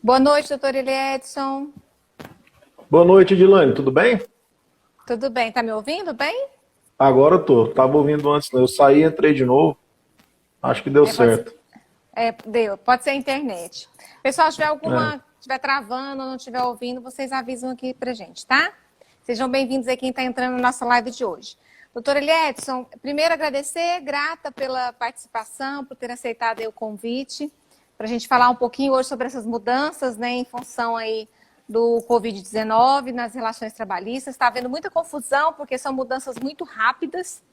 Boa noite, doutor Eliedson. Boa noite, Edilane. Tudo bem? Tudo bem? Tá me ouvindo bem? Agora eu tô. Tava ouvindo antes, né? Eu saí e entrei de novo. Acho que deu certo. Deu. Pode ser a internet. Pessoal, se tiver É. estiver travando ou não estiver ouvindo, vocês avisam aqui pra gente, tá? Sejam bem-vindos aí quem está entrando na nossa live de hoje. Doutor Eliedson, primeiro agradecer, grata pela participação, por ter aceitado aí o convite, para a gente falar um pouquinho hoje sobre essas mudanças, né, em função aí do Covid-19 nas relações trabalhistas. Está havendo muita confusão, porque são mudanças muito rápidas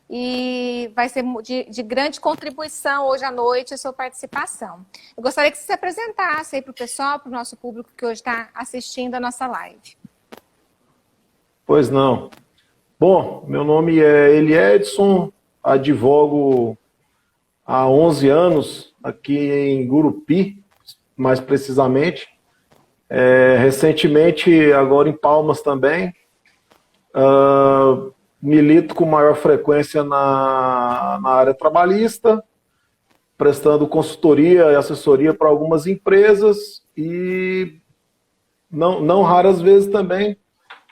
e vai ser de grande contribuição hoje à noite a sua participação. Eu gostaria que você se apresentasse aí para o pessoal, para o nosso público que hoje está assistindo a nossa live. Pois não. Bom, meu nome é Eliedson, advogo há 11 anos aqui em Gurupi, mais precisamente. Recentemente, agora em Palmas também. Milito com maior frequência na área trabalhista, prestando consultoria e assessoria para algumas empresas e não raras vezes também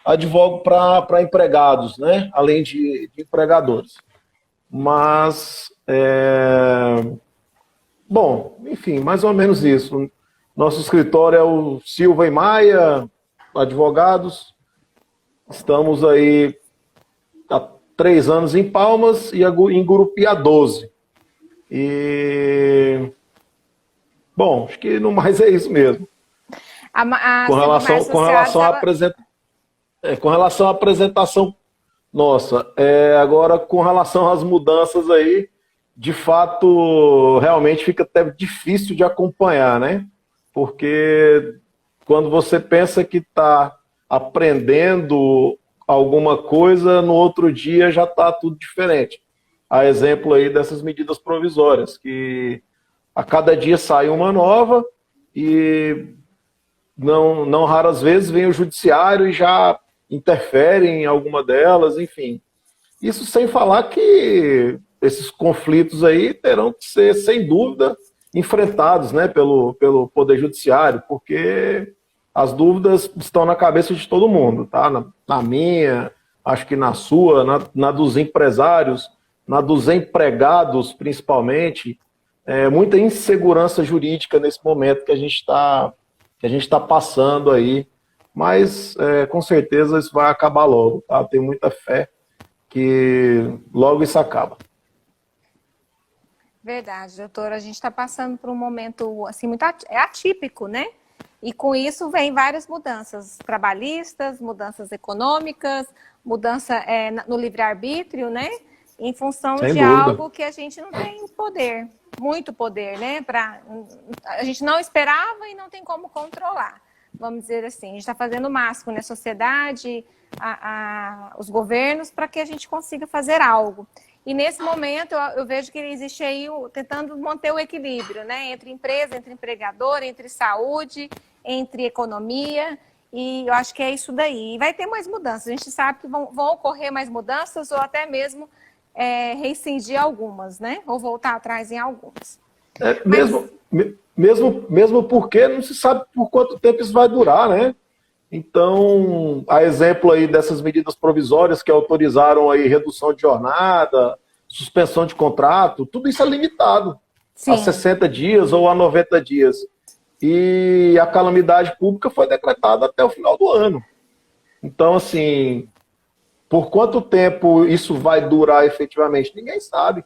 advogo para empregados, né? Além de empregadores. Mas, bom, enfim, mais ou menos isso. Nosso escritório é o Silva e Maia, advogados. Estamos aí há 3 anos em Palmas e em Gurupi há 12. E, bom, acho que no mais é isso mesmo. A Com Silva Maia Associados, com relação à apresentação nossa, agora com relação às mudanças aí, de fato, realmente fica até difícil de acompanhar, né? Porque quando você pensa que está aprendendo alguma coisa, no outro dia já está tudo diferente. A exemplo aí dessas medidas provisórias, que a cada dia sai uma nova e não raras vezes vem o judiciário e já interfere em alguma delas, enfim. Isso sem falar que esses conflitos aí terão que ser, sem dúvida, enfrentados, né, pelo Poder Judiciário, porque as dúvidas estão na cabeça de todo mundo, tá? Na minha, acho que na sua, na dos empresários, na dos empregados, principalmente. Muita insegurança jurídica nesse momento que a gente está passando aí, mas com certeza isso vai acabar logo, tá? Tenho muita fé que logo isso acaba. Verdade, doutora. A gente está passando por um momento assim muito atípico, né? E com isso vem várias mudanças trabalhistas, mudanças econômicas, mudança no livre-arbítrio, né? Em função Sem de dúvida. algo que a gente não tem poder, muito poder, né? A gente não esperava e não tem como controlar, vamos dizer assim. A gente está fazendo o máximo na sociedade, os governos, para que a gente consiga fazer algo. E nesse momento eu vejo que existe aí tentando manter o equilíbrio, né? Entre empresa, entre empregador, entre saúde, entre economia, e eu acho que é isso daí. E vai ter mais mudanças, a gente sabe que vão ocorrer mais mudanças ou até mesmo rescindir algumas, né? Ou voltar atrás em algumas. Mesmo porque não se sabe por quanto tempo isso vai durar, né? Então, a exemplo aí dessas medidas provisórias que autorizaram aí redução de jornada, suspensão de contrato, tudo isso é limitado a Sim. 60 dias ou a 90 dias. E a calamidade pública foi decretada até o final do ano. Então, assim, por quanto tempo isso vai durar efetivamente? Ninguém sabe.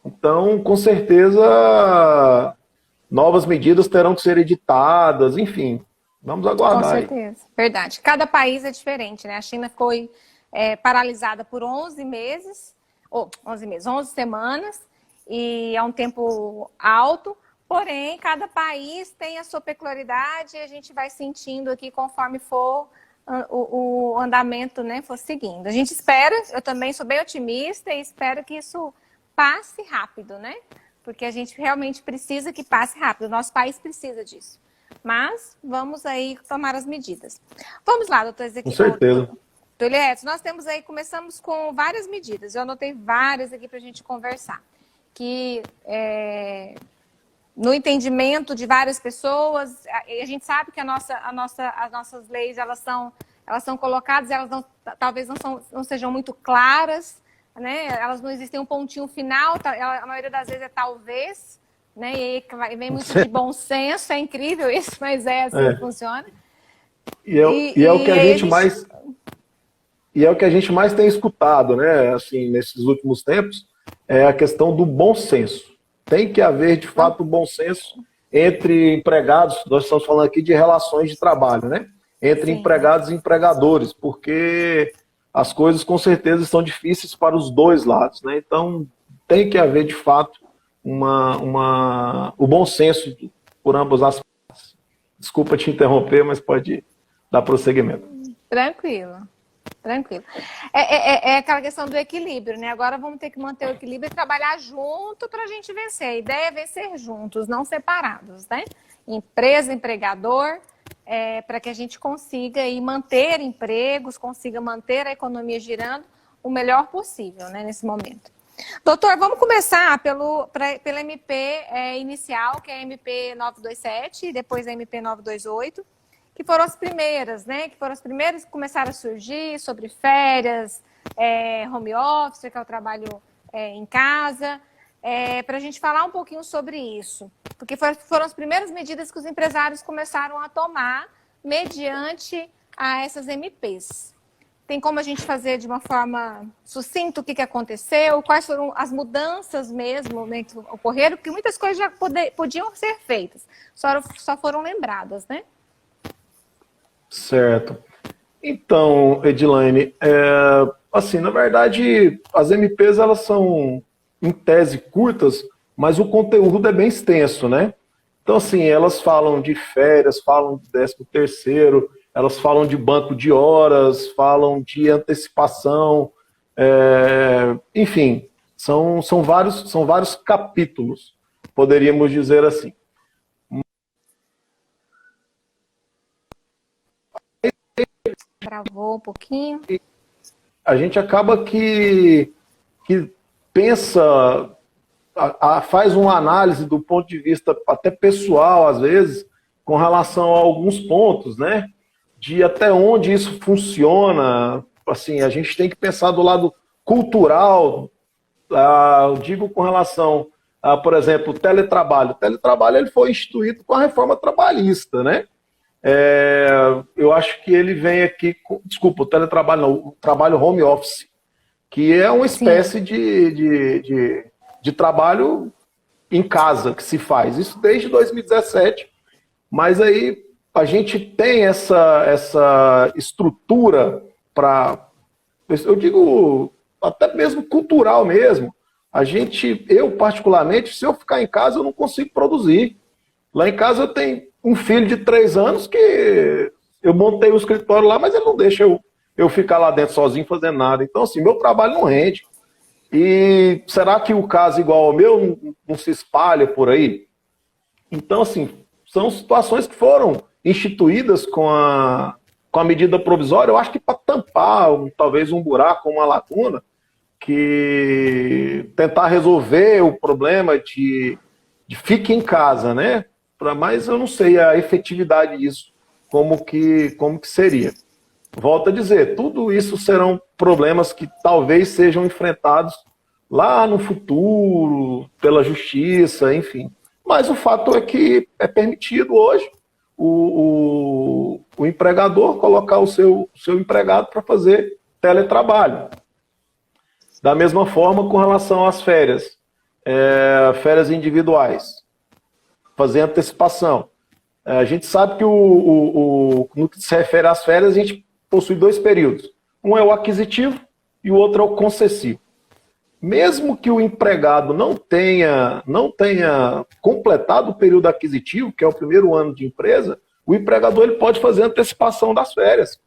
Então, com certeza, novas medidas terão que ser editadas, enfim. Vamos Com aguardar aí. certeza, verdade. Cada país é diferente, né? A China foi paralisada por 11 meses, 11 semanas, e é um tempo alto, porém, cada país tem a sua peculiaridade e a gente vai sentindo aqui conforme for o andamento, né, for seguindo. A gente espera, eu também sou bem otimista e espero que isso passe rápido, né? Porque a gente realmente precisa que passe rápido, o nosso país precisa disso. Mas vamos aí tomar as medidas. Vamos lá, doutor Ezequiel. Com certeza. Doutor Eliedson, nós temos aí, começamos com várias medidas. Eu anotei várias aqui para a gente conversar. Que no entendimento de várias pessoas. A gente sabe que as nossas leis elas são colocadas, talvez não sejam muito claras, né? Elas não existem um pontinho final, a maioria das vezes é talvez, né? E aí vem muito de bom senso, é incrível isso, mas é assim que funciona. E é o que a gente mais... E é o que a gente mais tem escutado, né, assim, nesses últimos tempos, é a questão do bom senso. Tem que haver, de fato, bom senso entre empregados, nós estamos falando aqui de relações de trabalho, né? Entre empregados e empregadores, porque as coisas com certeza estão difíceis para os dois lados, né? Então, tem que haver, de fato, o bom senso por ambas as partes. Desculpa te interromper, mas pode dar prosseguimento. Tranquilo. É aquela questão do equilíbrio, né? Agora vamos ter que manter o equilíbrio e trabalhar junto para a gente vencer. A ideia é vencer juntos, não separados, né? Empresa, empregador, para que a gente consiga aí manter empregos, consiga manter a economia girando o melhor possível, né, nesse momento. Doutor, vamos começar pela MP inicial, que é a MP 927 e depois a MP 928. Que foram as primeiras, né? Que foram as primeiras que começaram a surgir sobre férias, home office, que é o trabalho em casa, para a gente falar um pouquinho sobre isso. Porque foram as primeiras medidas que os empresários começaram a tomar mediante a essas MPs. Tem como a gente fazer de uma forma sucinta o que aconteceu, quais foram as mudanças mesmo, né, que ocorreram, porque muitas coisas já podiam ser feitas, só foram lembradas, né? Certo. Então, Edilane, assim, na verdade, as MPs, elas são, em tese, curtas, mas o conteúdo é bem extenso, né? Então, assim, elas falam de férias, falam de 13º, elas falam de banco de horas, falam de antecipação, enfim, são vários capítulos, poderíamos dizer assim. Travou um pouquinho. A gente acaba que pensa, faz uma análise do ponto de vista até pessoal, às vezes, com relação a alguns pontos, né? De até onde isso funciona. Assim, a gente tem que pensar do lado cultural, eu digo com relação a, por exemplo, o teletrabalho. O teletrabalho ele foi instituído com a reforma trabalhista, né? Eu acho que ele vem aqui, desculpa, o teletrabalho não, o trabalho home office, que é uma espécie de trabalho em casa que se faz, isso desde 2017, mas aí a gente tem essa estrutura para, eu digo, até mesmo cultural mesmo, eu particularmente, se eu ficar em casa eu não consigo produzir. Lá em casa eu tenho um filho de 3 anos que eu montei o escritório lá, mas ele não deixa eu ficar lá dentro sozinho fazendo nada. Então, assim, meu trabalho não rende. E será que o caso igual ao meu não se espalha por aí? Então, assim, são situações que foram instituídas com a medida provisória, eu acho que para tampar talvez um buraco, uma lacuna, que tentar resolver o problema de fique em casa, né? Mas eu não sei a efetividade disso, como que seria. Volto a dizer, tudo isso serão problemas que talvez sejam enfrentados lá no futuro, pela justiça, enfim. Mas o fato é que é permitido hoje o empregador colocar o seu empregado para fazer teletrabalho. Da mesma forma com relação às férias, férias individuais. Fazer antecipação. A gente sabe que no que se refere às férias, a gente possui 2 períodos. Um é o aquisitivo e o outro é o concessivo. Mesmo que o empregado não tenha completado o período aquisitivo, que é o primeiro ano de empresa, o empregador ele pode fazer antecipação das férias.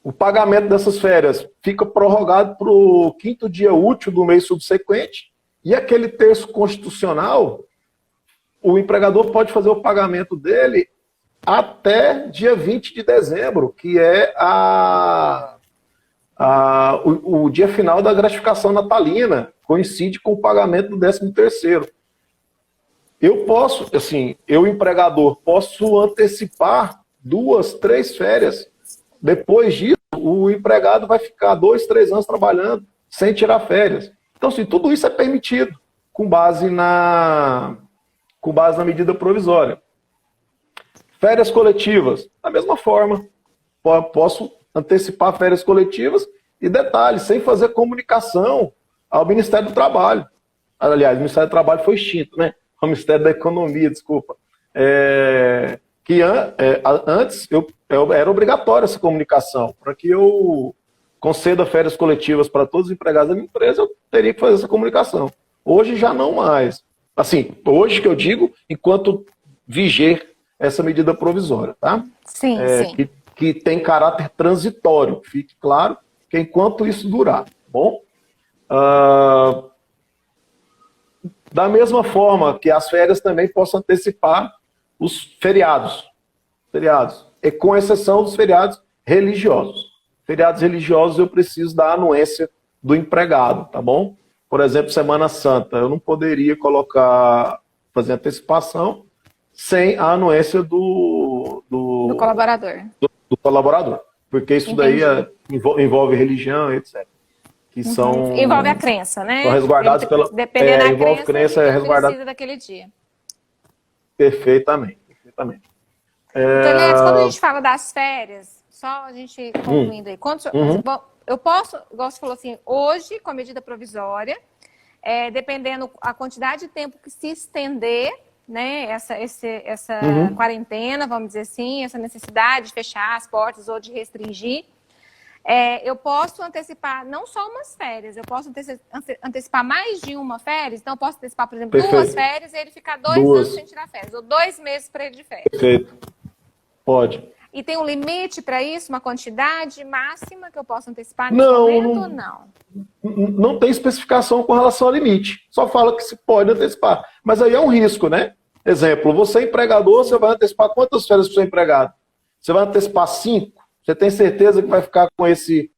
O pagamento dessas férias fica prorrogado para o 5º dia útil do mês subsequente. E aquele terço constitucional, o empregador pode fazer o pagamento dele até dia 20 de dezembro, que é o dia final da gratificação natalina coincide com o pagamento do 13º. Eu posso, assim, eu empregador, posso antecipar 2, 3 férias. Depois disso, o empregado vai ficar 2, 3 anos trabalhando sem tirar férias. Então, assim, tudo isso é permitido com base na medida provisória. Férias coletivas, da mesma forma. Posso antecipar férias coletivas e, detalhe, sem fazer comunicação ao Ministério do Trabalho. Aliás, o Ministério do Trabalho foi extinto, né? O Ministério da Economia, desculpa. Antes era obrigatória essa comunicação. Para que eu conceda férias coletivas para todos os empregados da minha empresa, eu teria que fazer essa comunicação. Hoje já não mais. Assim, hoje que eu digo, enquanto viger essa medida provisória, tá? Sim, sim. Que tem caráter transitório. Fique claro que enquanto isso durar, tá bom? Da mesma forma que as férias também possam antecipar os feriados, e com exceção dos feriados religiosos. Feriados religiosos eu preciso da anuência do empregado, tá bom? Por exemplo, Semana Santa, eu não poderia fazer antecipação sem a anuência do colaborador. Do colaborador, porque isso daí envolve religião, etc. Que são... Envolve a crença, né? São resguardados pela... Dependendo da envolve crença, é resguardado... precisa daquele dia. Perfeitamente. Então, Eliette, quando a gente fala das férias, só a gente concluindo aí, eu posso, igual você falou assim, hoje, com a medida provisória, dependendo a quantidade de tempo que se estender, né, essa quarentena, vamos dizer assim, essa necessidade de fechar as portas ou de restringir, eu posso antecipar não só umas férias, eu posso antecipar mais de uma férias, então eu posso antecipar, por exemplo, Perfeito. 2 férias e ele ficar 2 anos sem tirar férias, ou 2 meses para ele de férias. Perfeito. Pode. E tem um limite para isso, uma quantidade máxima que eu posso antecipar nesse momento ou não? Não tem especificação com relação ao limite. Só fala que se pode antecipar. Mas aí é um risco, né? Exemplo, você é empregador, você vai antecipar quantas férias para o seu empregado? Você vai antecipar 5? Você tem certeza que vai ficar com esse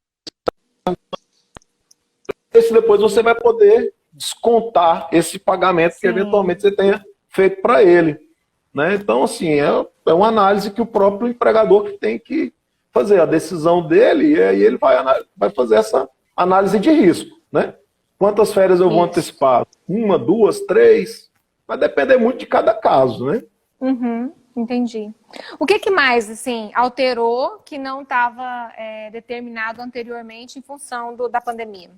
depois você vai poder descontar esse pagamento que eventualmente você tenha feito para ele. Né? Então, assim, é uma análise que o próprio empregador que tem que fazer a decisão dele, e aí ele vai fazer essa análise de risco. Né? Quantas férias eu vou antecipar? 1, 2, 3? Vai depender muito de cada caso, né? Entendi. O que mais, assim, alterou que não estava determinado anteriormente em função da pandemia?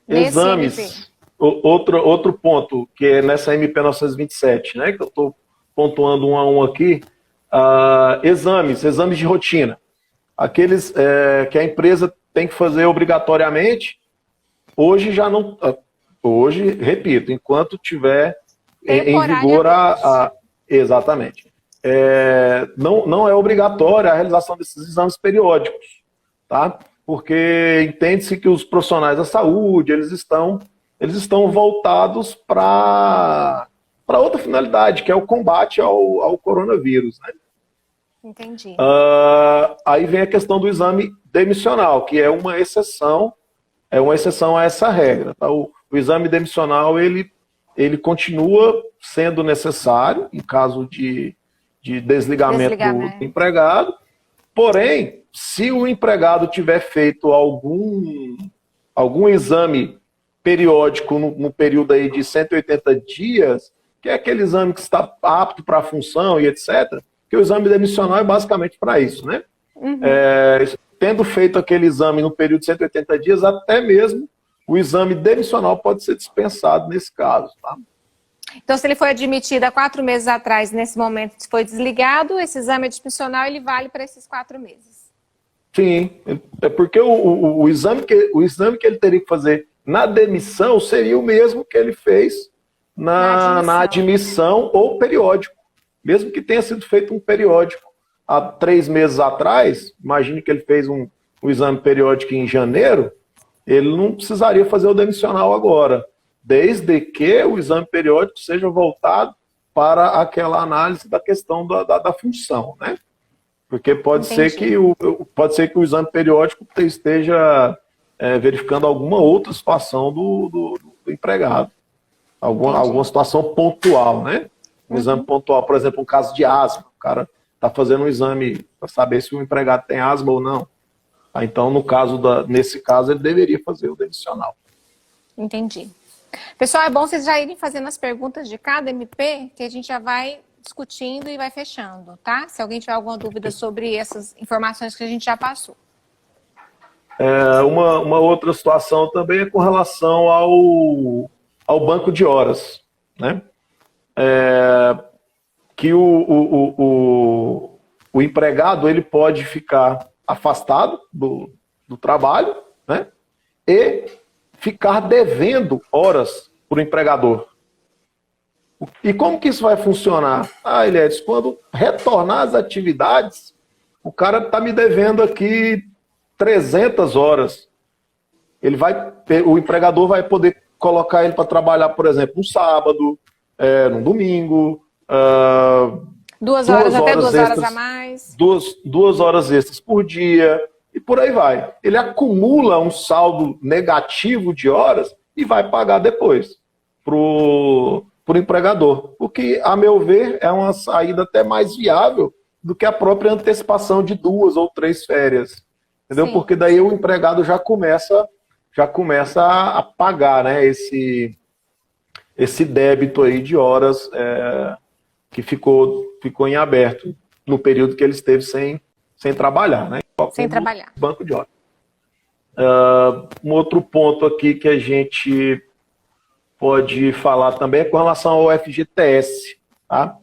Exames. Outro ponto, que é nessa MP 927, né, que eu estou pontuando um a um aqui, exames de rotina. Aqueles que a empresa tem que fazer obrigatoriamente, hoje já não... Hoje, repito, enquanto tiver em vigor exatamente. Não é obrigatória a realização desses exames periódicos, tá? Porque entende-se que os profissionais da saúde, eles estão voltados para outra finalidade, que é o combate ao coronavírus, né? Entendi. Aí vem a questão do exame demissional, que é uma exceção a essa regra, tá? O exame demissional, ele continua sendo necessário em caso de desligamento do empregado, porém, se o empregado tiver feito algum exame periódico no período aí de 180 dias, que é aquele exame que está apto para a função e etc., que o exame demissional é basicamente para isso, né? Tendo feito aquele exame no período de 180 dias, até mesmo o exame demissional pode ser dispensado nesse caso, tá? Então, se ele foi admitido há 4 meses atrás, nesse momento foi desligado, esse exame admissional ele vale para esses 4 meses? Sim, é porque o exame que ele teria que fazer na demissão seria o mesmo que ele fez na admissão ou periódico. Mesmo que tenha sido feito um periódico há 3 meses atrás, imagine que ele fez um exame periódico em janeiro, ele não precisaria fazer o demissional agora, desde que o exame periódico seja voltado para aquela análise da questão da função, né? Porque pode ser que o exame periódico esteja verificando alguma outra situação do empregado. Alguma situação pontual, né? Um exame pontual, por exemplo, um caso de asma. O cara está fazendo um exame para saber se o empregado tem asma ou não. Então, nesse caso, ele deveria fazer o demissional. Entendi. Pessoal, é bom vocês já irem fazendo as perguntas de cada MP, que a gente já vai discutindo e vai fechando, tá? Se alguém tiver alguma dúvida sobre essas informações que a gente já passou. Uma outra situação também é com relação ao banco de horas, né? Que o empregado ele pode ficar afastado do trabalho, né? E ficar devendo horas para o empregador. E como que isso vai funcionar? Eliades, quando retornar às atividades, o cara está me devendo aqui 300 horas. O empregador vai poder colocar ele para trabalhar, por exemplo, no sábado, no domingo. 2 horas até 2 horas extras, a mais. 2 horas extras por dia. E por aí vai. Ele acumula um saldo negativo de horas e vai pagar depois pro empregador. O que, a meu ver, é uma saída até mais viável do que a própria antecipação de 2 ou 3 férias. Entendeu? Sim. Porque daí o empregado já começa a pagar, né, esse débito aí de horas que ficou em aberto no período que ele esteve sem trabalhar, né? Sem trabalhar. Banco de horas. Um outro ponto aqui que a gente pode falar também é com relação ao FGTS, tá?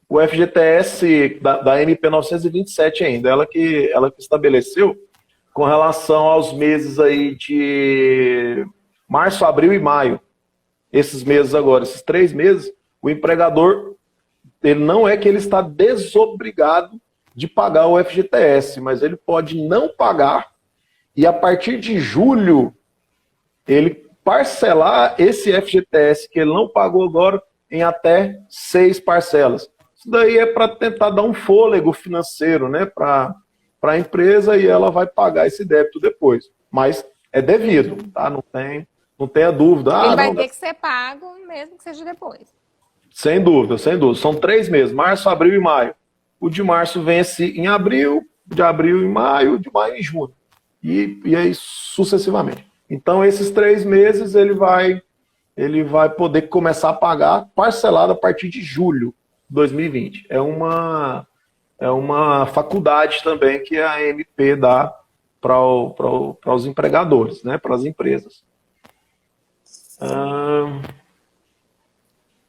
O FGTS da MP 927 ainda, ela que estabeleceu com relação aos meses aí de março, abril e maio. Esses meses agora, esses 3 meses, o empregador, ele não é que ele está desobrigado de pagar o FGTS, mas ele pode não pagar e a partir de julho ele parcelar esse FGTS que ele não pagou agora em até 6 parcelas. Isso daí é para tentar dar um fôlego financeiro, né, para a empresa e ela vai pagar esse débito depois. Mas é devido, tá? Não tenha dúvida. Ele vai ter que ser pago mesmo que seja depois. Sem dúvida, sem dúvida. São 3 meses, março, abril e maio. O de março vence em abril, de abril em maio, de maio em junho. E aí sucessivamente. Então, esses 3 meses ele vai poder começar a pagar parcelado a partir de julho de 2020. É uma faculdade também que a MP dá para os empregadores, né, para as empresas.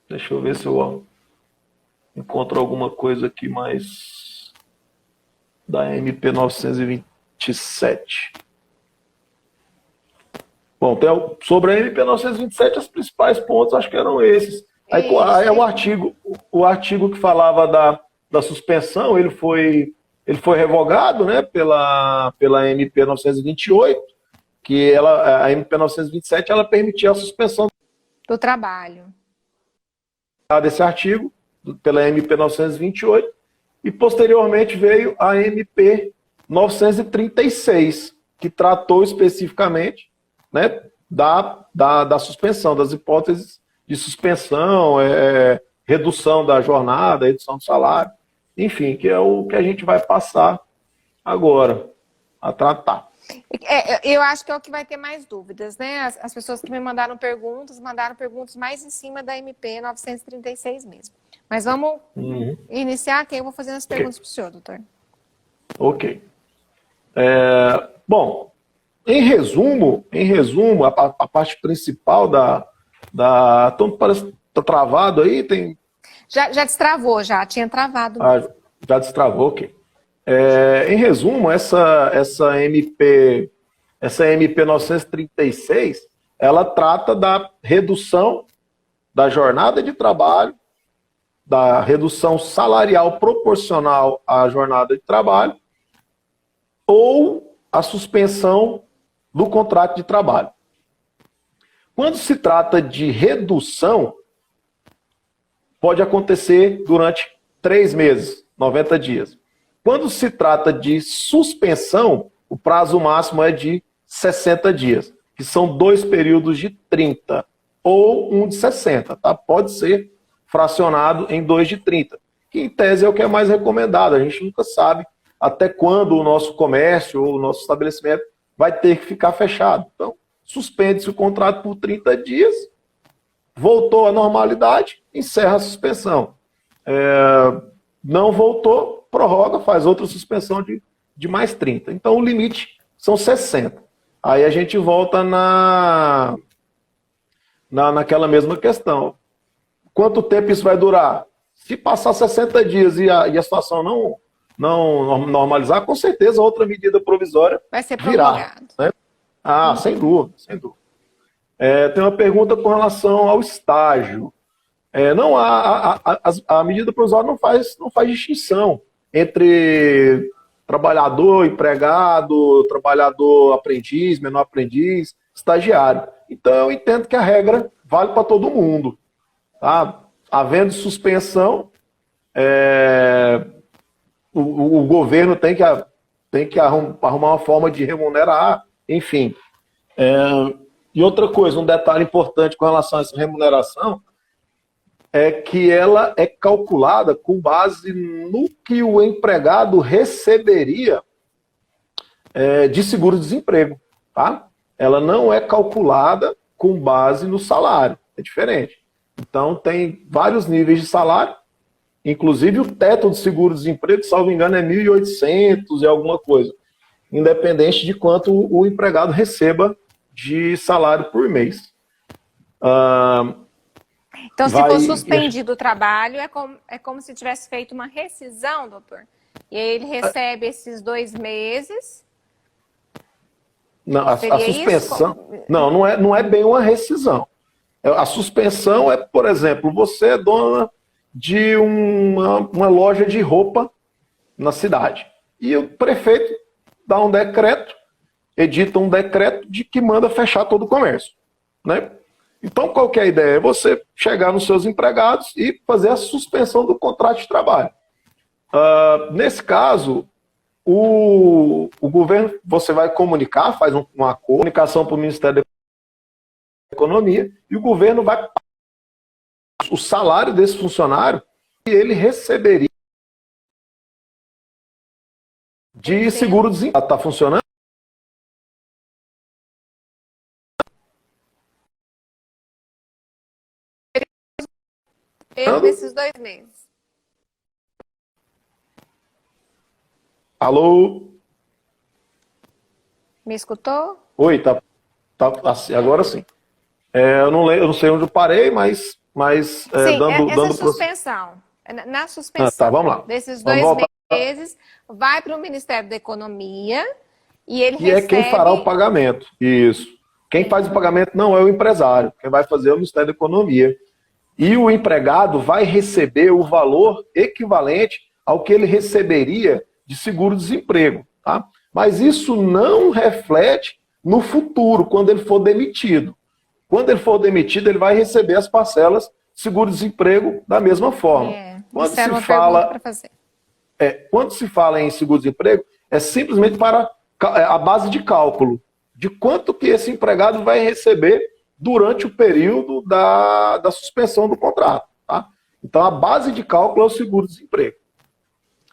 Deixa eu ver se eu encontro alguma coisa aqui mais da MP 927. Bom, sobre a MP 927, os principais pontos acho que eram esses. Aí o artigo que falava da suspensão, ele foi revogado, né, pela MP 928, que a MP 927 ela permitia a suspensão do trabalho. Desse artigo, pela MP 928, e posteriormente veio a MP 936, que tratou especificamente, né, da suspensão, das hipóteses de suspensão, redução da jornada, redução do salário, enfim, que é o que a gente vai passar agora a tratar. Eu acho que é o que vai ter mais dúvidas, né? As pessoas que me mandaram perguntas mais em cima da MP 936 mesmo. Mas vamos iniciar, que eu vou fazendo as perguntas para o senhor, doutor. Ok. Bom, em resumo, a parte principal então, parece que está travado aí, tem... Já destravou, tinha travado. Já destravou, ok. Em resumo, essa MP 936, ela trata da redução da jornada de trabalho, da redução salarial proporcional à jornada de trabalho ou a suspensão do contrato de trabalho. Quando se trata de redução, pode acontecer durante 3 meses, 90 dias. Quando se trata de suspensão, o prazo máximo é de 60 dias, que são 2 períodos de 30 ou um de 60, tá? Pode ser fracionado em 2 de 30, que em tese é o que é mais recomendado. A gente nunca sabe até quando o nosso comércio ou o nosso estabelecimento vai ter que ficar fechado. Então, suspende-se o contrato por 30 dias, voltou à normalidade, encerra a suspensão. Não voltou, prorroga, faz outra suspensão de mais 30. Então, o limite são 60. Aí a gente volta naquela mesma questão. Quanto tempo isso vai durar? Se passar 60 dias e a situação não normalizar, com certeza outra medida provisória vai ser virá, prorrogado. Né? Sem dúvida, sem dúvida. Tem uma pergunta com relação ao estágio. Não a medida provisória não faz distinção entre trabalhador, empregado, trabalhador aprendiz, menor aprendiz, estagiário. Então eu entendo que a regra vale para todo mundo. Tá? Havendo suspensão, o governo tem que arrumar uma forma de remunerar, enfim. E outra coisa, um detalhe importante com relação a essa remuneração é que ela é calculada com base no que o empregado receberia de seguro-desemprego. Tá? Ela não é calculada com base no salário, é diferente. Então tem vários níveis de salário, inclusive o teto do seguro-desemprego, salvo engano, é 1.800 e alguma coisa, independente de quanto o empregado receba de salário por mês. Então, se for suspendido o trabalho, é como se tivesse feito uma rescisão, doutor? E aí ele recebe esses 2 meses? Não, a suspensão... Não é bem uma rescisão. A suspensão é, por exemplo, você é dona de uma loja de roupa na cidade. E o prefeito dá um decreto, edita um decreto de que manda fechar todo o comércio. Né? Então, qual que é a ideia? É você chegar nos seus empregados e fazer a suspensão do contrato de trabalho. Nesse caso, o governo, você vai comunicar, faz uma comunicação para o Ministério da Economia, e o governo vai pagar o salário desse funcionário e ele receberia de seguro-desemprego. Está funcionando? Nesses 2 meses. Alô? Me escutou? Oi, tá agora sim. Eu não sei onde eu parei, mas sim, essa suspensão. Na suspensão vamos lá. desses 2 meses, vai para o Ministério da Economia e ele recebe... é quem fará o pagamento. Isso. Quem faz o pagamento não é o empresário. Quem vai fazer é o Ministério da Economia. E o empregado vai receber o valor equivalente ao que ele receberia de seguro-desemprego. Tá? Mas isso não reflete no futuro, quando ele for demitido. Quando ele for demitido, ele vai receber as parcelas de seguro-desemprego da mesma forma. Quando se fala em seguro-desemprego, é simplesmente para a base de cálculo de quanto que esse empregado vai receber durante o período da suspensão do contrato. Tá? Então, a base de cálculo é o seguro-desemprego.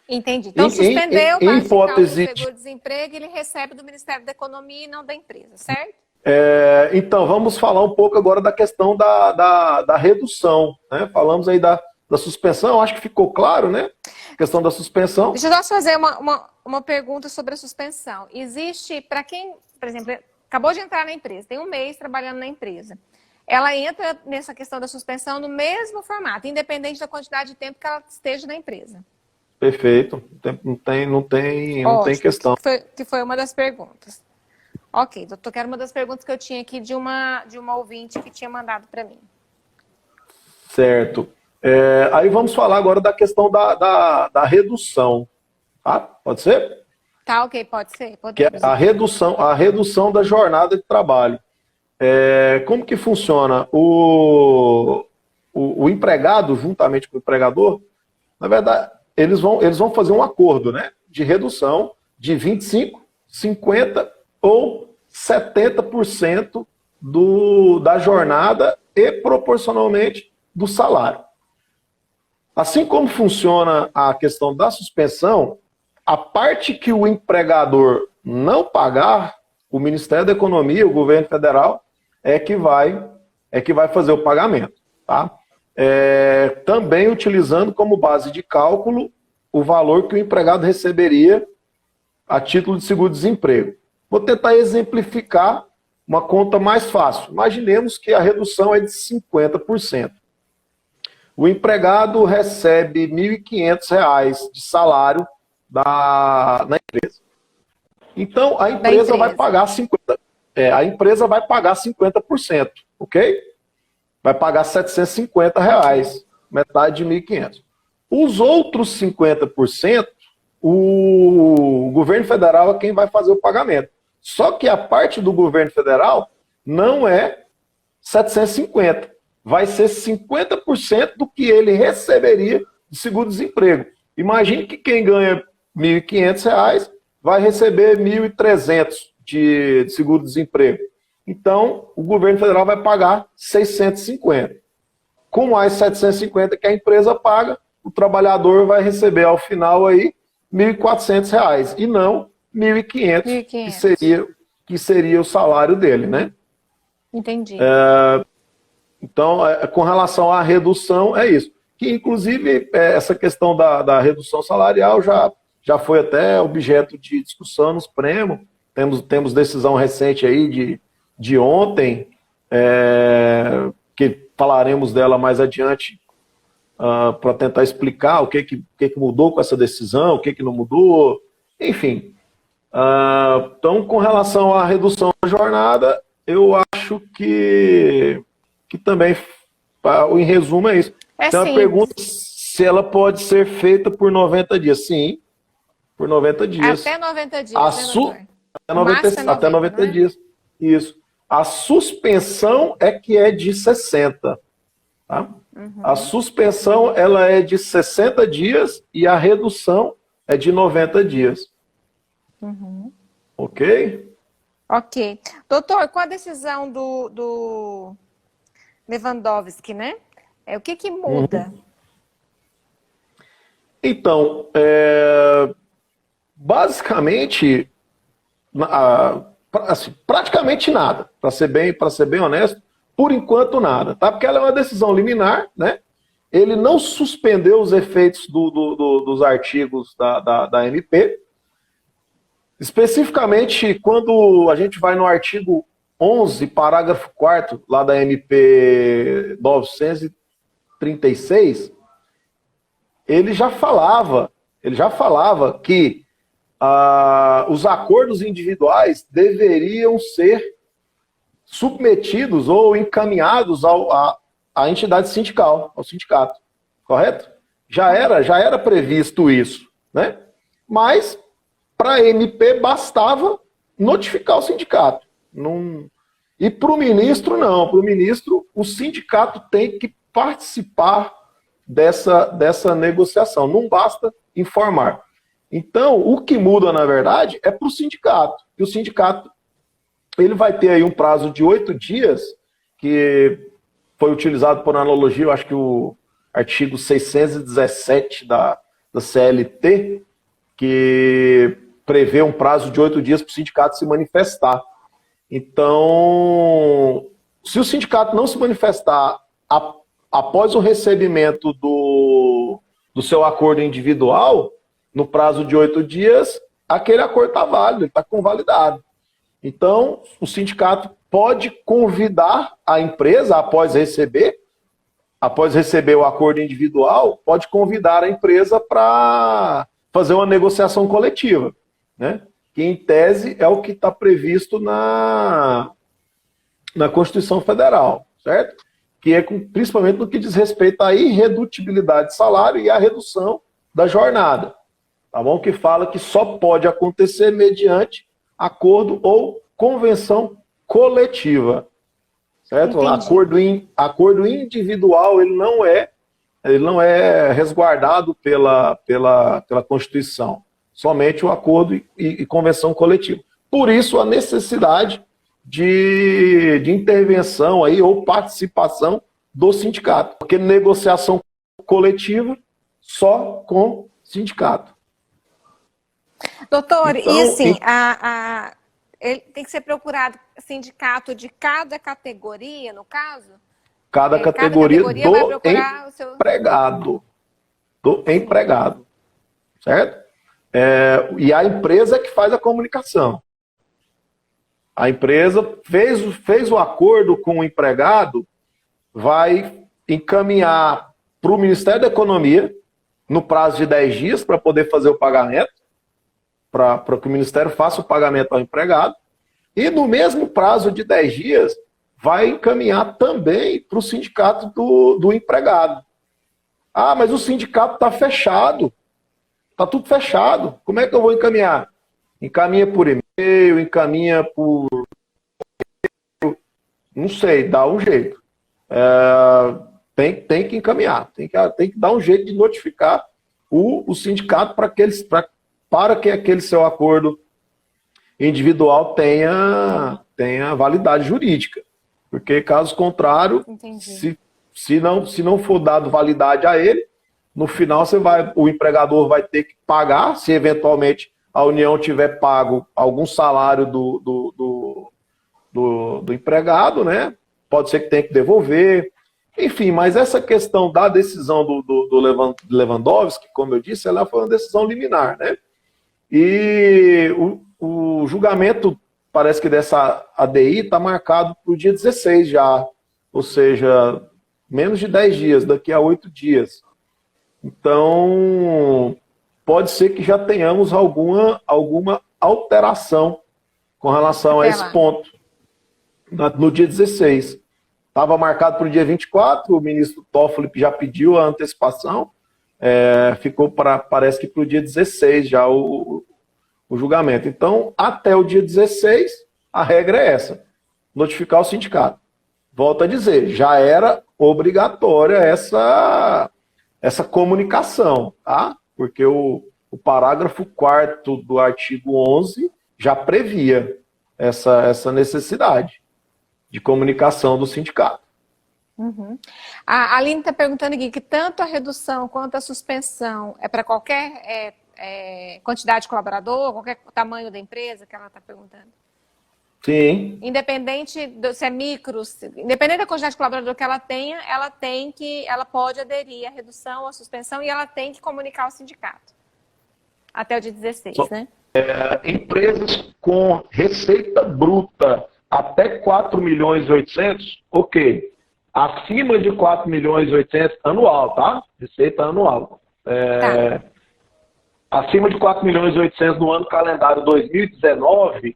Entendi. Então, suspendeu o seguro-desemprego e ele recebe do Ministério da Economia e não da empresa, certo? Então, vamos falar um pouco agora da questão da redução. Né? Falamos aí da suspensão, acho que ficou claro, né? A questão da suspensão. Deixa eu só fazer uma pergunta sobre a suspensão. Existe, para quem, por exemplo, acabou de entrar na empresa, tem 1 mês trabalhando na empresa, ela entra nessa questão da suspensão no mesmo formato, independente da quantidade de tempo que ela esteja na empresa. Perfeito. Não tem questão. Que foi uma das perguntas. Ok, doutor, que era uma das perguntas que eu tinha aqui de uma ouvinte que tinha mandado para mim. Certo. Aí vamos falar agora da questão da redução. Tá? Pode ser? Tá, ok, pode ser. Que é a redução da jornada de trabalho. Como que funciona? O empregado, juntamente com o empregador, na verdade, eles vão fazer um acordo, né, de redução de 25%, 50% ou 70% da jornada e proporcionalmente do salário. Assim como funciona a questão da suspensão, a parte que o empregador não pagar, o Ministério da Economia, o governo federal, é que vai fazer o pagamento. Tá? Também utilizando como base de cálculo o valor que o empregado receberia a título de seguro-desemprego. Vou tentar exemplificar uma conta mais fácil. Imaginemos que a redução é de 50%. O empregado recebe R$ 1.500 de salário na empresa. Então, a empresa vai pagar 50%. A empresa vai pagar 50%, ok? Vai pagar R$ 750, metade de 1.500. Os outros 50%, o governo federal é quem vai fazer o pagamento. Só que a parte do governo federal não é 750. Vai ser 50% do que ele receberia de seguro-desemprego. Imagine que quem ganha R$ 1.500 vai receber R$ 1.300 de seguro-desemprego. Então, o governo federal vai pagar 650. Com mais 750 que a empresa paga, o trabalhador vai receber ao final aí R$ 1.400 e não R$ 1.500, que seria o salário dele, né? Entendi. Então, com relação à redução, é isso. Que, inclusive, essa questão da redução salarial já foi até objeto de discussão no Supremo. Temos decisão recente aí de ontem, que falaremos dela mais adiante, para tentar explicar o que mudou com essa decisão, o que não mudou, enfim. Então, com relação à redução da jornada, eu acho que também, em resumo, é isso. Tem uma pergunta se ela pode ser feita por 90 dias. Sim, por 90 dias. Até 90 dias, até 90 dias. Isso. A suspensão é que é de 60. Tá? Uhum. A suspensão ela é de 60 dias e a redução é de 90 dias. Uhum. Ok? Ok. Doutor, com a decisão do Lewandowski, né? O que muda? Uhum. Então, basicamente, assim, praticamente nada, para ser bem honesto, por enquanto nada, tá? Porque ela é uma decisão liminar, né? Ele não suspendeu os efeitos dos artigos da MP. Especificamente, quando a gente vai no artigo 11, parágrafo 4º, lá da MP 936, ele já falava que os acordos individuais deveriam ser submetidos ou encaminhados à entidade sindical, ao sindicato, correto? Já era previsto isso, né? Mas, para a MP, bastava notificar o sindicato. E para o ministro, não. Para o ministro, o sindicato tem que participar dessa negociação. Não basta informar. Então, o que muda, na verdade, é para o sindicato. E o sindicato ele vai ter aí um prazo de 8 dias, que foi utilizado por analogia, eu acho que o artigo 617 da CLT, que prevê um prazo de 8 dias para o sindicato se manifestar. Então, se o sindicato não se manifestar após o recebimento do seu acordo individual, no prazo de 8 dias, aquele acordo está válido, ele está convalidado. Então, o sindicato pode convidar a empresa, após receber o acordo individual, pode convidar a empresa para fazer uma negociação coletiva, né? Que, em tese, é o que está previsto na Constituição Federal, certo? Que é principalmente no que diz respeito à irredutibilidade de salário e à redução da jornada, tá bom? Que fala que só pode acontecer mediante acordo ou convenção coletiva, certo? Acordo individual, ele não é resguardado pela Constituição, somente o acordo e convenção coletiva. Por isso a necessidade de intervenção aí, ou participação do sindicato. Porque negociação coletiva só com sindicato. Doutor, Então, e assim, ele tem que ser procurado sindicato de cada categoria, no caso? Cada categoria vai procurar o seu... empregado. Do empregado. Certo? E a empresa que faz a comunicação. A empresa fez o acordo com o empregado, vai encaminhar para o Ministério da Economia, no prazo de 10 dias, para poder fazer o pagamento, para que o Ministério faça o pagamento ao empregado, e no mesmo prazo de 10 dias, vai encaminhar também para o sindicato do empregado. Ah, mas o sindicato está fechado. Está tudo fechado. Como é que eu vou encaminhar? Encaminha por e-mail, encaminha por... Não sei, dá um jeito. Tem que encaminhar, tem que dar um jeito de notificar o sindicato para que aquele seu acordo individual tenha validade jurídica. Porque, caso contrário, se não for dado validade a ele, no final o empregador vai ter que pagar, se eventualmente a União tiver pago algum salário do empregado, né? Pode ser que tenha que devolver. Enfim, mas essa questão da decisão do Lewandowski, como eu disse, ela foi uma decisão liminar, né? E o julgamento, parece que dessa ADI está marcado para o dia 16 já, ou seja, menos de 10 dias, daqui a 8 dias. Então, pode ser que já tenhamos alguma alteração com relação a esse ponto, no dia 16. Estava marcado para o dia 24, o ministro Toffoli já pediu a antecipação, ficou parece que para o dia 16 já o julgamento. Então, até o dia 16, a regra é essa, notificar o sindicato. Volto a dizer, já era obrigatória essa comunicação, tá? Porque o parágrafo 4º do artigo 11 já previa essa necessidade de comunicação do sindicato. Uhum. A Aline está perguntando aqui que tanto a redução quanto a suspensão é para qualquer quantidade de colaborador, qualquer tamanho da empresa, que ela está perguntando. Sim. Independente se é micro, independente da quantidade de colaborador que ela tenha, ela pode aderir à redução, à suspensão, e ela tem que comunicar ao sindicato. Até o dia 16, né? Empresas com receita bruta até 4.800.000, ok. Acima de 4.800.000 anual, tá? Receita anual. Tá. Acima de 4.800.000 no ano calendário 2019,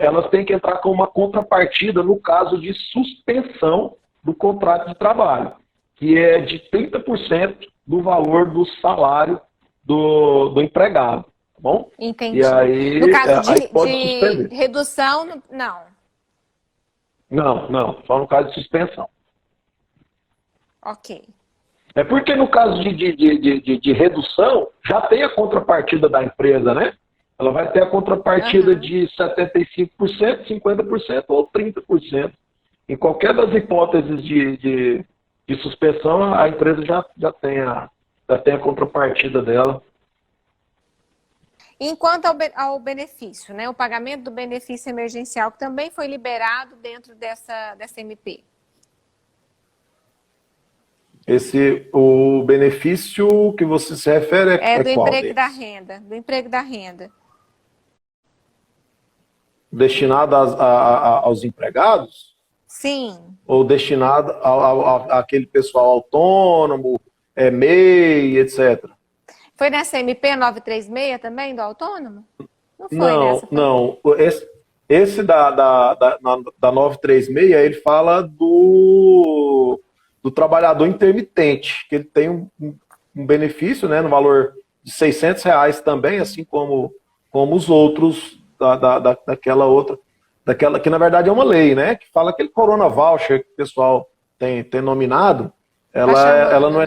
elas têm que entrar com uma contrapartida no caso de suspensão do contrato de trabalho, que é de 30% do valor do salário do empregado. Tá bom? Entendi. E aí, no caso de redução, não. Não, só no caso de suspensão. Ok. Porque no caso de redução, já tem a contrapartida da empresa, né? Ela vai ter a contrapartida de 75%, 50% ou 30%. Em qualquer das hipóteses de suspensão, a empresa já tem a contrapartida dela. Enquanto ao benefício, né? O pagamento do benefício emergencial, que também foi liberado dentro dessa MP. O benefício que você se refere do qual emprego deles? da renda. Do emprego da renda. Destinado aos empregados? Sim. Ou destinado àquele pessoal autônomo, MEI, etc. Foi nessa MP 936 também, do autônomo? Não foi nessa? Não. Esse da 936, ele fala do trabalhador intermitente, que ele tem um benefício, né, no valor de R$600 também, assim como os outros daquela outra, que na verdade é uma lei, né, que fala aquele Corona Voucher que o pessoal tem nominado, ela não é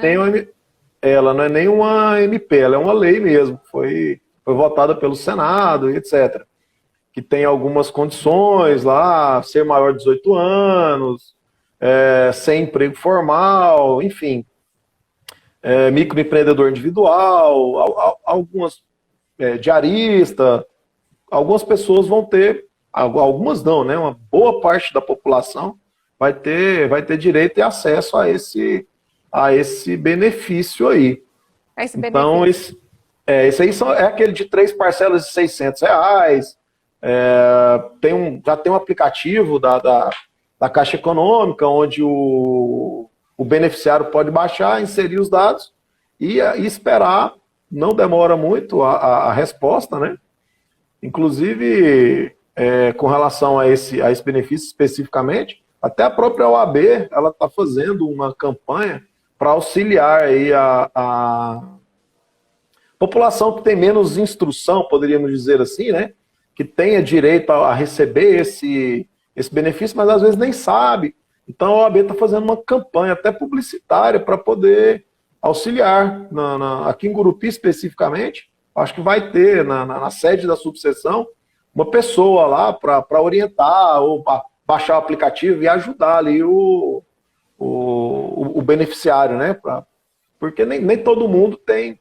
nem uma MP, ela é uma lei mesmo, foi votada pelo Senado, etc. que tem algumas condições lá, ser maior de 18 anos, sem emprego formal, enfim, microempreendedor individual, algumas diarista, algumas pessoas vão ter, algumas não, né? Uma boa parte da população vai ter direito e acesso a esse benefício aí. Então, esse aí é aquele de 3 parcelas de R$ 600. Já tem um aplicativo da Caixa Econômica, onde o beneficiário pode baixar, inserir os dados e esperar. Não demora muito a resposta, né? Inclusive, com relação a esse benefício especificamente, até a própria OAB ela está fazendo uma campanha para auxiliar aí a população que tem menos instrução, poderíamos dizer assim, né? Que tenha direito a receber esse benefício, mas às vezes nem sabe. Então a OAB está fazendo uma campanha até publicitária para poder auxiliar. Aqui em Gurupi especificamente, acho que vai ter na sede da subseção uma pessoa lá para orientar ou baixar o aplicativo e ajudar ali o beneficiário, né? Porque nem todo mundo tem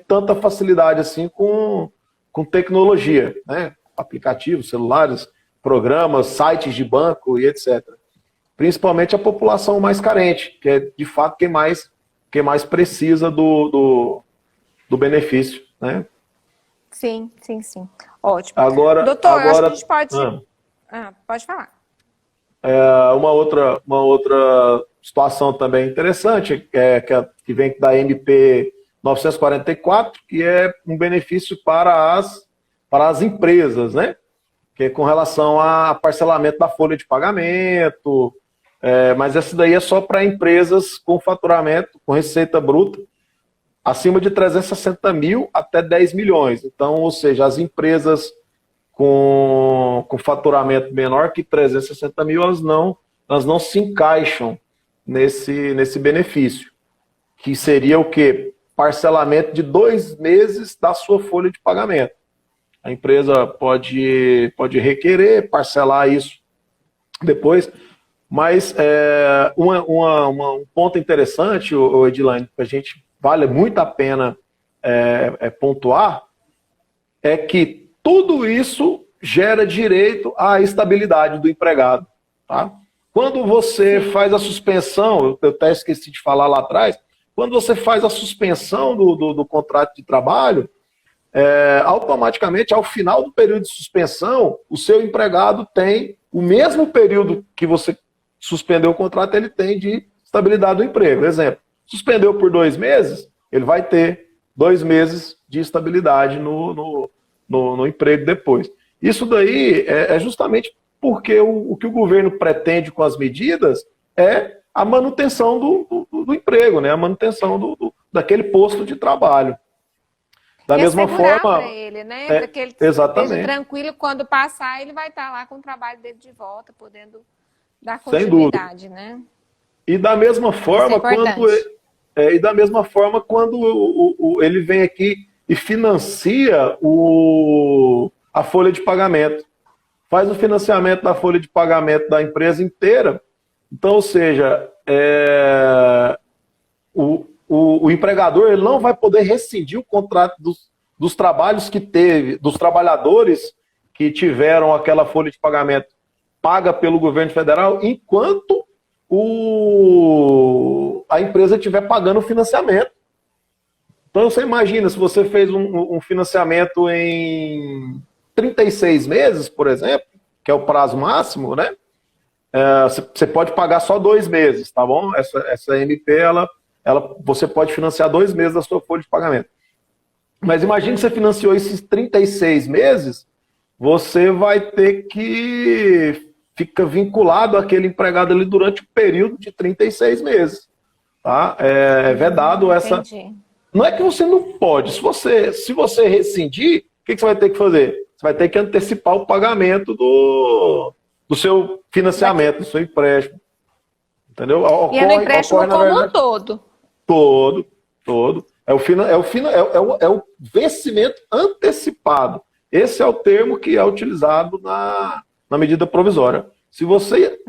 tanta facilidade assim com tecnologia, né? Aplicativos, celulares, programas, sites de banco e etc. Principalmente a população mais carente, que é de fato quem mais precisa do benefício, né? Sim. Ótimo. Agora, doutor, acho que a gente pode... pode falar. Uma outra situação também interessante, que vem da MP 944, que é um benefício para as empresas, né? Que é com relação a parcelamento da folha de pagamento, mas essa daí é só para empresas com faturamento, com receita bruta, acima de 360 mil até 10 milhões. Então, ou seja, as empresas com faturamento menor que 360 mil, elas não se encaixam nesse benefício, que seria o quê? Parcelamento de 2 meses da sua folha de pagamento. A empresa pode requerer, parcelar isso depois, mas um ponto interessante, Edilane, que a gente vale muito a pena pontuar, é que tudo isso gera direito à estabilidade do empregado. Tá? Quando você faz a suspensão, eu até esqueci de falar lá atrás, quando você faz a suspensão do contrato de trabalho, automaticamente, ao final do período de suspensão, o seu empregado tem o mesmo período que você suspendeu o contrato, ele tem de estabilidade do emprego. Exemplo, suspendeu por 2 meses, ele vai ter 2 meses de estabilidade no emprego depois. Isso daí é justamente porque o que o governo pretende com as medidas é a manutenção do emprego, né? A manutenção daquele posto de trabalho. Da mesma forma para ele, né? Para que ele esteja tranquilo, quando passar, ele vai estar lá com o trabalho dele de volta, podendo dar continuidade, né? E da mesma forma, quando ele vem aqui e financia a folha de pagamento, faz o financiamento da folha de pagamento da empresa inteira. Então, ou seja, o empregador ele não vai poder rescindir o contrato dos trabalhos que teve, dos trabalhadores que tiveram aquela folha de pagamento paga pelo governo federal, enquanto a empresa estiver pagando o financiamento. Então, você imagina, se você fez um financiamento em 36 meses, por exemplo, que é o prazo máximo, né? Você pode pagar só 2 meses, tá bom? Essa MP, você pode financiar 2 meses da sua folha de pagamento. Mas imagine que você financiou esses 36 meses, você vai ter que ficar vinculado àquele empregado ali durante o período de 36 meses. Tá? É vedado essa... Entendi. Não é que você não pode. Se você rescindir, o que você vai ter que fazer? Você vai ter que antecipar o pagamento do seu financiamento, do seu empréstimo. Entendeu? E é no empréstimo como um todo. Todo. É o vencimento antecipado. Esse é o termo que é utilizado na medida provisória. Se você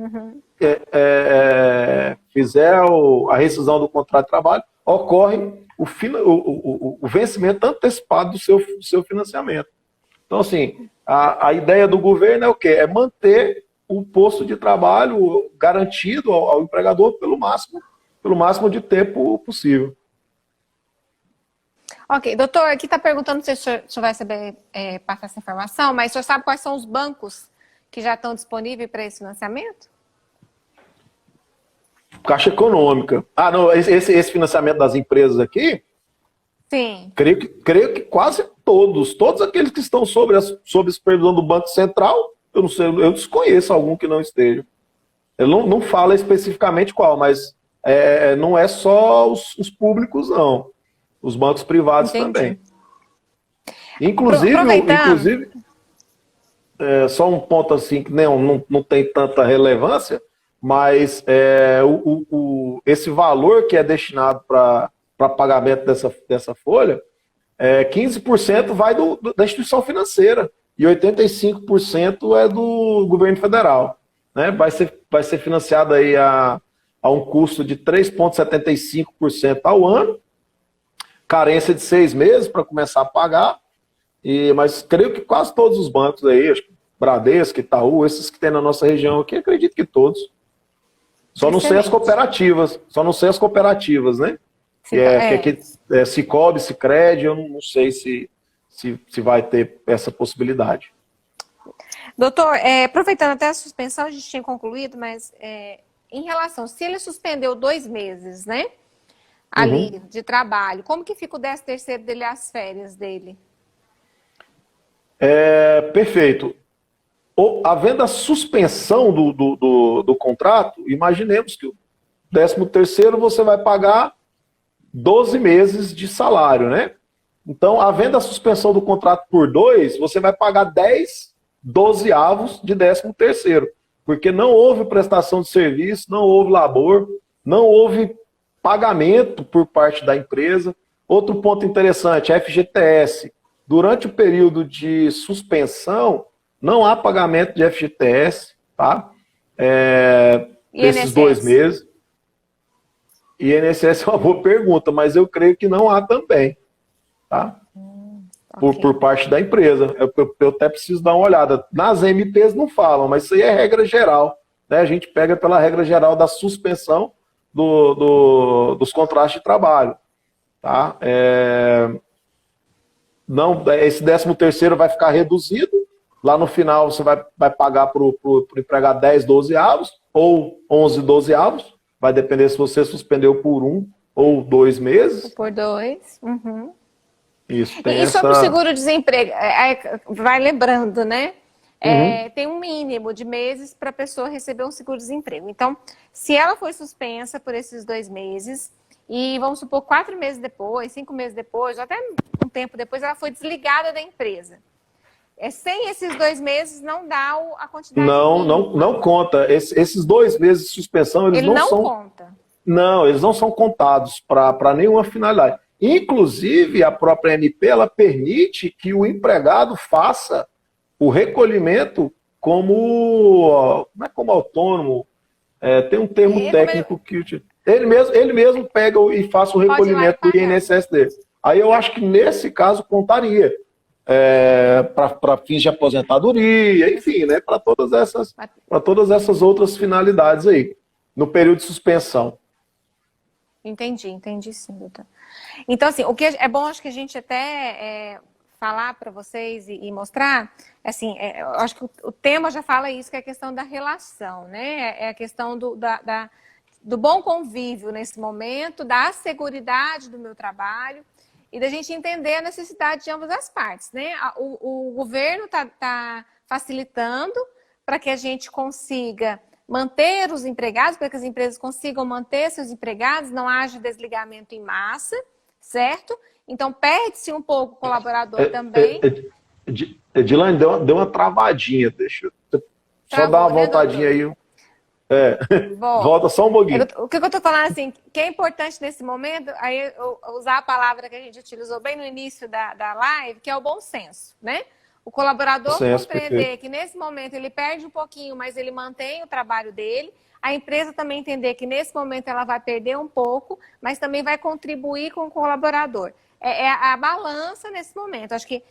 fizer a rescisão do contrato de trabalho, ocorre o vencimento antecipado do seu financiamento. Então, assim, a ideia do governo é o quê? É manter o posto de trabalho garantido ao empregador pelo máximo de tempo possível. Ok, doutor, aqui está perguntando se o senhor vai saber passar essa informação, mas o senhor sabe quais são os bancos que já estão disponíveis para esse financiamento? Caixa Econômica. Ah, não, esse financiamento das empresas aqui? Sim. Creio que quase todos aqueles que estão sob supervisão do Banco Central, eu não sei, eu desconheço algum que não esteja. Ele não fala especificamente qual, mas não é só os públicos, não. Os bancos privados também. Inclusive só um ponto assim que não tem tanta relevância, mas esse valor que é destinado para pagamento dessa folha, 15% vai da instituição financeira e 85% é do governo federal. Né? Vai ser financiado aí a um custo de 3,75% ao ano, carência de 6 meses para começar a pagar, mas creio que quase todos os bancos aí, acho que Bradesco, Itaú, esses que tem na nossa região aqui, acredito que todos. Só não sei as cooperativas, né? Cicobi, Sicredi, eu não sei se vai ter essa possibilidade. Doutor, aproveitando até a suspensão, a gente tinha concluído, mas em relação, se ele suspendeu 2 meses, né? Ali, de trabalho, como que fica o 13º dele, as férias dele? Perfeito. Havendo a suspensão do contrato, imaginemos que o 13º você vai pagar 12 meses de salário, né? Então, havendo a suspensão do contrato por 2, você vai pagar 10 dozeavos de 13º, porque não houve prestação de serviço, não houve labor, não houve pagamento por parte da empresa. Outro ponto interessante, FGTS. Durante o período de suspensão, não há pagamento de FGTS, tá? Esses 2 meses. INSS é uma boa pergunta, mas eu creio que não há também, tá? Okay. Por parte da empresa. Eu até preciso dar uma olhada. Nas MPs não falam, mas isso aí é regra geral, né? A gente pega pela regra geral da suspensão dos contratos de trabalho, tá? Esse 13º vai ficar reduzido. Lá no final você vai pagar para o empregado 10 dozeavos ou 11 dozeavos. Vai depender se você suspendeu por 1 ou 2 meses. Por 2. Isso, sobre o seguro-desemprego, vai lembrando, né? Tem um mínimo de meses para a pessoa receber um seguro-desemprego. Então, se ela foi suspensa por esses 2 meses, e vamos supor 4 meses depois, 5 meses depois, ou até um tempo depois, ela foi desligada da empresa. Sem esses 2 meses, não dá a quantidade não conta. Esses 2 meses de suspensão, eles não são... conta. Não, eles não são contados para nenhuma finalidade. Inclusive, a própria MP, ela permite que o empregado faça o recolhimento como... Não é como autônomo, tem um termo técnico que... Ele mesmo pega e faz o recolhimento do INSS dele. Aí eu acho que nesse caso contaria. Para fins de aposentadoria, enfim, né, para todas essas outras finalidades aí, no período de suspensão. Entendi sim, doutor. Então, assim, o que é bom, acho que a gente até falar para vocês e mostrar, assim, eu acho que o tema já fala isso, que é a questão da relação, né, é a questão do bom convívio nesse momento, da seguridade do meu trabalho, e da gente entender a necessidade de ambas as partes, né? O governo está facilitando para que a gente consiga manter os empregados, para que as empresas consigam manter seus empregados, não haja desligamento em massa, certo? Então, perde-se um pouco o colaborador também. Edilane, deu uma travadinha, deixa eu só dar uma voltadinha aí. Volta só um pouquinho. O que eu estou falando, assim, que é importante nesse momento, aí usar a palavra que a gente utilizou bem no início da live, que é o bom senso, né? O colaborador Processo, compreender perfeito. que nesse momento ele perde um pouquinho, mas ele mantém o trabalho dele. A empresa também entender que nesse momento ela vai perder um pouco, mas também vai contribuir com o colaborador. É a balança nesse momento. Acho que,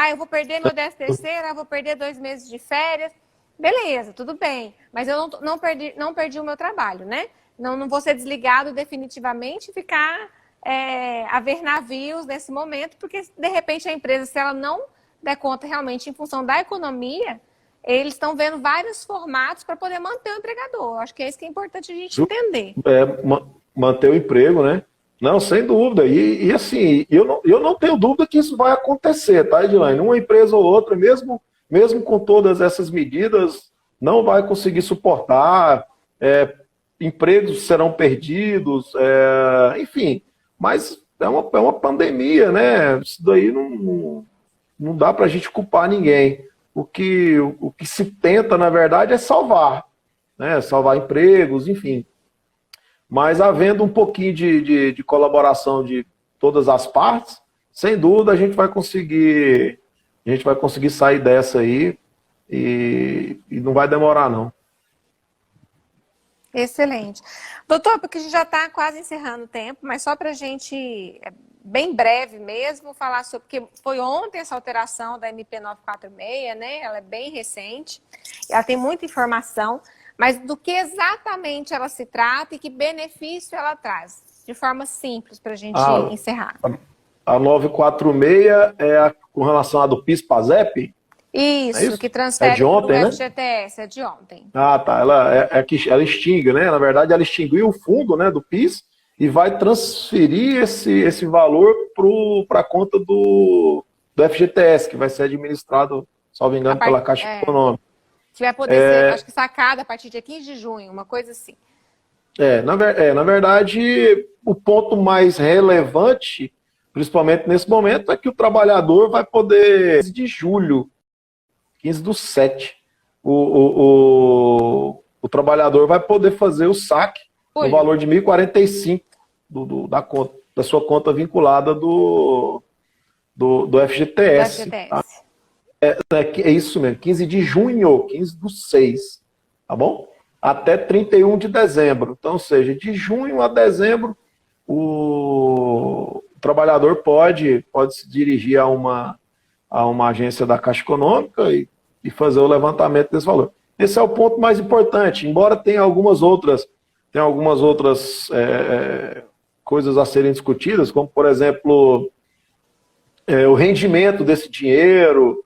eu vou perder meu 13º, eu vou perder 2 meses de férias. Beleza, tudo bem. Mas eu não perdi o meu trabalho, né? Não vou ser desligado definitivamente e ficar a ver navios nesse momento, porque de repente a empresa, se ela não der conta realmente em função da economia, eles estão vendo vários formatos para poder manter o empregador. Acho que é isso que é importante a gente entender. Manter o emprego, né? Não, sem dúvida. E assim, eu não tenho dúvida que isso vai acontecer, tá, Edilane? Uma empresa ou outra, mesmo com todas essas medidas, não vai conseguir suportar, empregos serão perdidos, enfim. Mas é uma pandemia, né? Isso daí não dá para a gente culpar ninguém. O que se tenta, na verdade, é salvar, né? Salvar empregos, enfim. Mas havendo um pouquinho de colaboração de todas as partes, sem dúvida a gente vai conseguir sair dessa aí e não vai demorar, não. Excelente. Doutor, porque a gente já está quase encerrando o tempo, mas só para a gente, bem breve mesmo, falar sobre, porque foi ontem essa alteração da MP 946, né? Ela é bem recente, ela tem muita informação, mas do que exatamente ela se trata e que benefício ela traz? De forma simples, para a gente encerrar. A 946 com relação à do PIS/PASEP? Isso, que transfere de ontem, para o né? FGTS, é de ontem. Ah, tá. Ela extingue, né? Na verdade, ela extinguiu o fundo, né, do PIS e vai transferir esse valor para a conta do FGTS, que vai ser administrado, salvo engano, pela Caixa Econômica. Que vai poder ser, acho que sacada a partir de 15 de junho, uma coisa assim. Na verdade, o ponto mais relevante, principalmente nesse momento, é que o trabalhador vai poder, 15 de julho, 15/7, o trabalhador vai poder fazer o saque no valor de 1.045 da sua conta vinculada do FGTS. Tá? É isso mesmo, 15 de junho, 15/6, tá bom? Até 31 de dezembro. Então, ou seja, de junho a dezembro, o trabalhador pode se dirigir a uma agência da Caixa Econômica e fazer o levantamento desse valor. Esse é o ponto mais importante, embora tenha algumas outras coisas a serem discutidas, como, por exemplo, o rendimento desse dinheiro.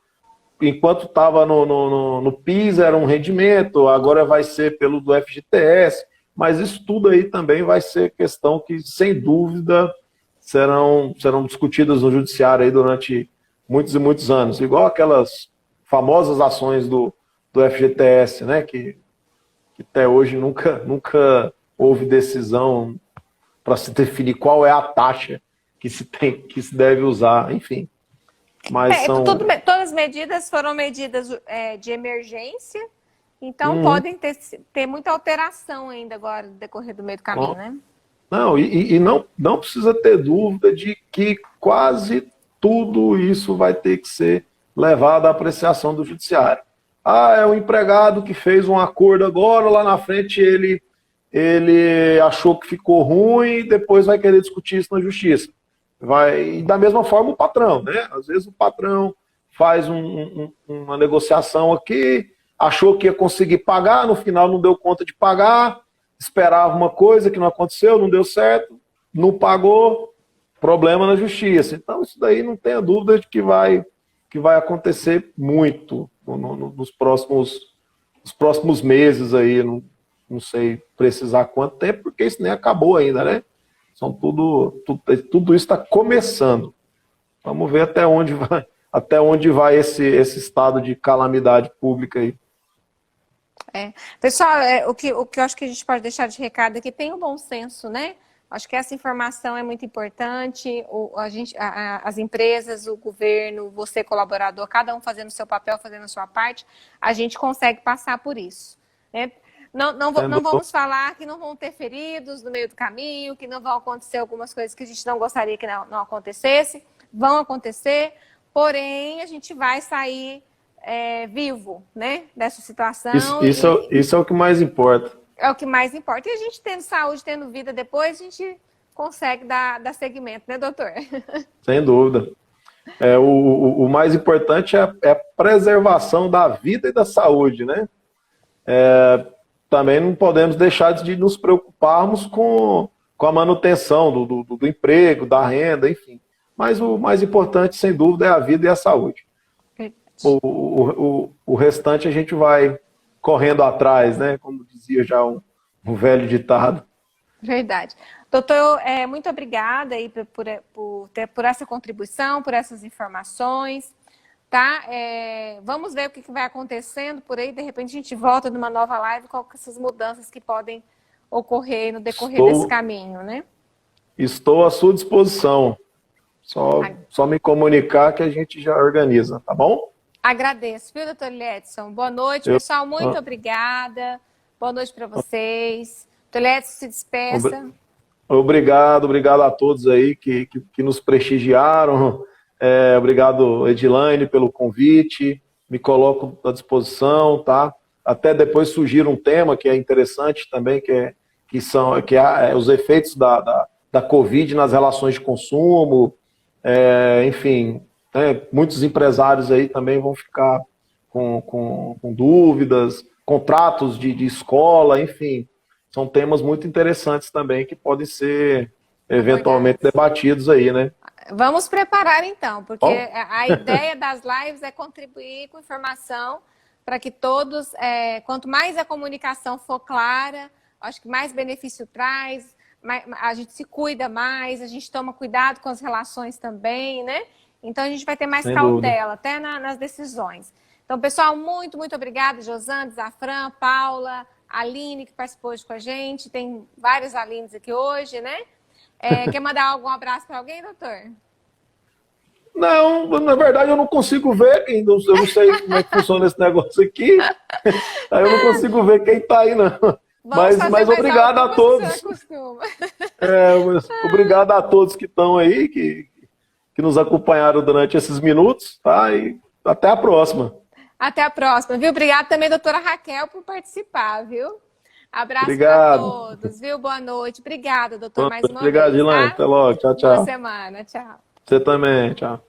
Enquanto estava no PIS era um rendimento, agora vai ser pelo do FGTS, mas isso tudo aí também vai ser questão que, sem dúvida, serão discutidas no judiciário aí durante muitos e muitos anos, igual aquelas famosas ações do FGTS, né, que até hoje nunca houve decisão para se definir qual é a taxa que se deve usar, enfim. Mas todas as medidas foram medidas de emergência, então podem ter muita alteração ainda agora no decorrer do meio do caminho, né? Não, e não precisa ter dúvida de que quase tudo isso vai ter que ser levado à apreciação do judiciário. É o empregado que fez um acordo agora, lá na frente ele achou que ficou ruim, depois vai querer discutir isso na justiça. E da mesma forma o patrão, né? Às vezes o patrão faz uma negociação aqui, achou que ia conseguir pagar, no final não deu conta de pagar, esperava uma coisa que não aconteceu, não deu certo, não pagou, problema na justiça. Então isso daí não tenha dúvida de que vai acontecer muito nos próximos meses aí, não sei precisar quanto tempo, porque isso nem acabou ainda, né? Tudo isso está começando. Vamos ver até onde vai esse estado de calamidade pública aí. Pessoal, o que eu acho que a gente pode deixar de recado aqui, tem o bom senso, né? Acho que essa informação é muito importante, as empresas, o governo, você colaborador, cada um fazendo o seu papel, fazendo a sua parte, a gente consegue passar por isso, né? Não vamos falar que não vão ter feridos no meio do caminho, que não vão acontecer algumas coisas que a gente não gostaria que não acontecesse. Vão acontecer. porém a gente vai sair vivo, né, dessa situação. Isso é o que mais importa. É o que mais importa. E a gente tendo saúde, tendo vida depois, a gente consegue dar seguimento, né, doutor? Sem dúvida. O mais importante é a preservação da vida e da saúde, né? Também não podemos deixar de nos preocuparmos com a manutenção do emprego, da renda, enfim. Mas o mais importante, sem dúvida, é a vida e a saúde. O restante a gente vai correndo atrás, né? Como dizia já um velho ditado. Verdade. Doutor, muito obrigada aí por essa contribuição, por essas informações, tá? Vamos ver o que vai acontecendo por aí, de repente a gente volta numa nova live com essas mudanças que podem ocorrer no decorrer desse caminho, né? Estou à sua disposição. Só me comunicar que a gente já organiza, tá bom? Agradeço, viu, doutor Edson? Boa noite, pessoal. Muito obrigada. Boa noite para vocês. Doutor Edson, se despeça. Obrigado a todos aí que nos prestigiaram. Obrigado, Edilaine, pelo convite. Me coloco à disposição, tá? Até depois surgir um tema que é interessante também, que são os efeitos da Covid nas relações de consumo. Enfim, muitos empresários aí também vão ficar com dúvidas, contratos de escola, enfim. São temas muito interessantes também que podem ser eventualmente debatidos aí, né? Vamos preparar então, porque a ideia das lives é contribuir com informação para que todos, quanto mais a comunicação for clara, acho que mais benefício traz, a gente se cuida mais, a gente toma cuidado com as relações também, né? Então a gente vai ter mais cautela até nas decisões. Então, pessoal, muito, muito obrigada, Josane, Zafran, Paula, Aline, que participou hoje com a gente. Tem vários Alines aqui hoje, né? Quer mandar algum abraço para alguém, doutor? Não, na verdade eu não consigo ver, eu não sei como é que funciona esse negócio aqui. Aí eu não consigo ver quem está aí, não. Mas obrigado a todos. Obrigado a todos que estão aí, que nos acompanharam durante esses minutos, tá? E até a próxima. Até a próxima, viu? Obrigada também, doutora Raquel, por participar, viu? Abraço para todos, viu? Boa noite. Obrigada, doutor, mais uma vez. Obrigado, Dilane. Tá? Até logo. Tchau, tchau. Boa semana. Tchau. Você também. Tchau.